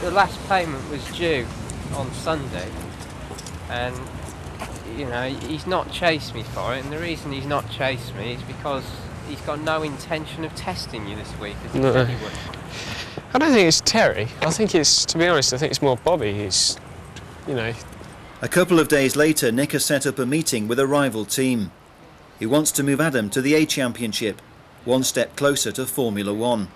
the last payment was due on Sunday, and you know, he's not chased me for it, and the reason he's not chased me is because he's got no intention of testing you this week, as he said he would. I don't think it's Terry. I think it's, to be honest, I think it's more Bobby. He's, you know. A couple of days later, Nick has set up a meeting with a rival team. He wants to move Adam to the A Championship, one step closer to Formula One.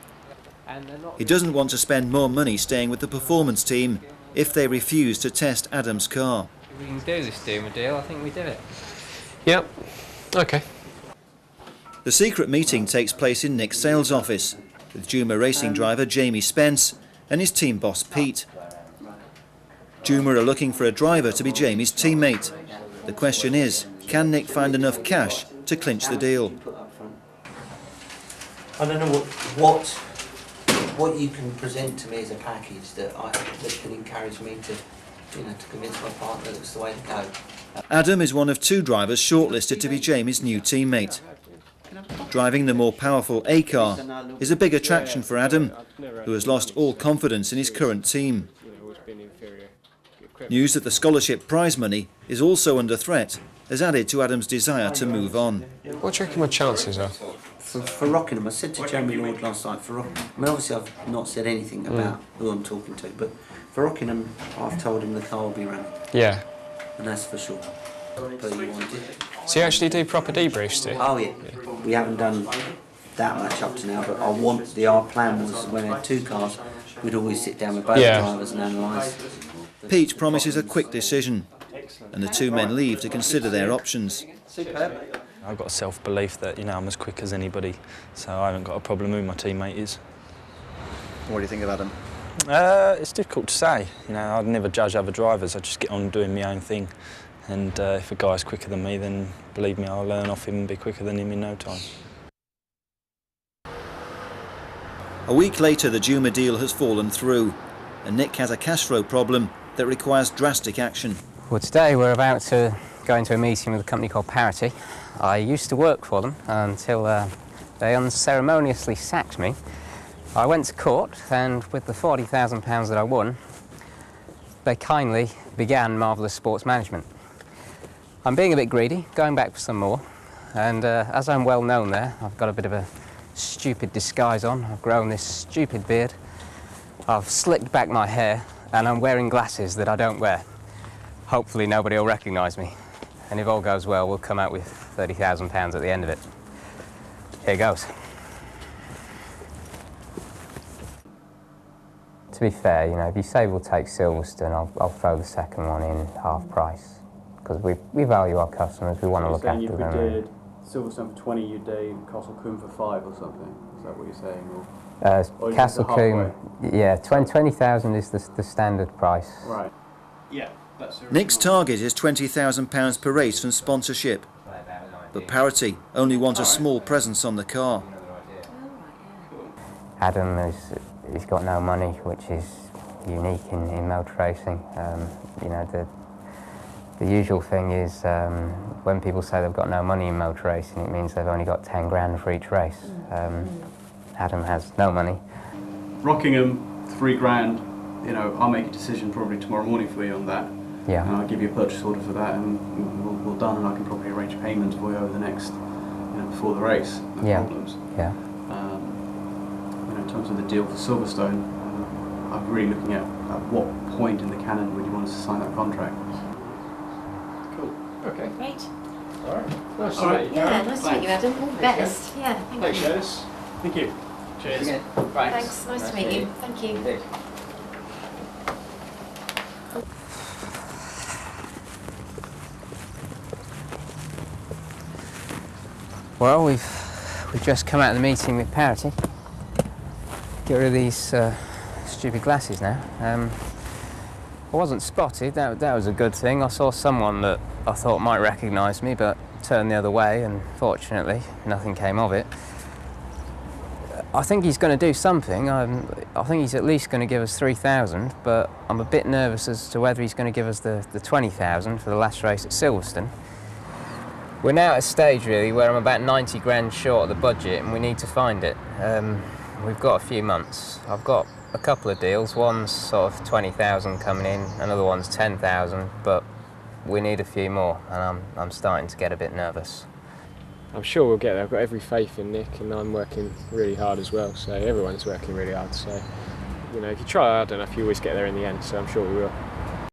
He doesn't want to spend more money staying with the performance team if they refuse to test Adam's car. If we can do this deal, I think we do it. Yep. OK. The secret meeting takes place in Nick's sales office, with Juma racing driver Jamie Spence and his team boss Pete. Juma are looking for a driver to be Jamie's teammate. The question is, can Nick find enough cash to clinch the deal? I don't know what you can present to me as a package that can encourage me to convince my partner that it's the way to go. Adam is one of two drivers shortlisted to be Jamie's new teammate. Driving the more powerful A car is a big attraction for Adam, who has lost all confidence in his current team. News that the scholarship prize money is also under threat has added to Adam's desire to move on. What do you reckon my chances are? For Rockingham, I said to Jamie Lord last night, I mean, obviously I've not said anything about who I'm talking to, but for Rockingham, I've told him the car will be running. Yeah. And that's for sure. But you wanted. So you actually do proper debriefs, do you? Oh yeah. We haven't done that much up to now, but our plan was when we had two cars, we'd always sit down with both drivers and analyse. Pete promises a quick decision, and the two men leave to consider their options. Superb. I've got a self-belief that, you know, I'm as quick as anybody, so I haven't got a problem who my teammate is. What do you think of Adam? It's difficult to say. You know, I'd never judge other drivers. I just get on doing my own thing. And if a guy's quicker than me, then believe me, I'll learn off him and be quicker than him in no time. A week later, the Juma deal has fallen through, and Nick has a cash flow problem that requires drastic action. Well, today we're about to go into a meeting with a company called Parity. I used to work for them until they unceremoniously sacked me. I went to court, and with the £40,000 that I won, they kindly began Marvellous Sports Management. I'm being a bit greedy, going back for some more, and as I'm well known there, I've got a bit of a stupid disguise on. I've grown this stupid beard, I've slicked back my hair, and I'm wearing glasses that I don't wear. Hopefully nobody will recognise me, and if all goes well, we'll come out with £30,000 at the end of it. Here goes. To be fair, you know, if you say we'll take Silverstone, I'll throw the second one in half price, because we value our customers, we want to look after them. If you did Silverstone for 20, you'd do Castle Combe for 5 or something, is that what you're saying? Or Castle Combe, yeah, 20,000 is the standard price. Right. Yeah. Nick's target is £20,000 per race from sponsorship, but Parity only want a small presence on the car. Adam he's got no money, which is unique in motor racing. You know, the usual thing is when people say they've got no money in motor racing, it means they've only got 10 grand for each race. Adam has no money. Rockingham, 3 grand. You know, I'll make a decision probably tomorrow morning for you on that. Yeah. And I'll give you a purchase order for that, and we're done, and I can probably arrange payments for you over the next, before the race. No problems. Yeah. In terms of the deal for Silverstone, I'm really looking at what point in the canon would you want us to sign that contract. Cool. Okay. Great. All right. Nice to meet you. Yeah, nice to meet you, Adam. All the best. Yeah, thank you. Thank you. Cheers. Thanks. Nice to meet you. Thank you. Indeed. Well, we've just come out of the meeting with Parity. Get rid of these stupid glasses now. I wasn't spotted, that was a good thing. I saw someone that I thought might recognise me, but turned the other way, and fortunately nothing came of it. I think he's going to do something. I think he's at least going to give us 3,000, but I'm a bit nervous as to whether he's going to give us the 20,000 for the last race at Silverstone. We're now at a stage really where I'm about 90 grand short of the budget, and we need to find it. We've got a few months. I've got a couple of deals. One's sort of 20,000 coming in, another one's 10,000, but we need a few more, and I'm starting to get a bit nervous. I'm sure we'll get there. I've got every faith in Nick, and I'm working really hard as well, so everyone's working really hard. So, you know, if you try hard enough, you always get there in the end, so I'm sure we will.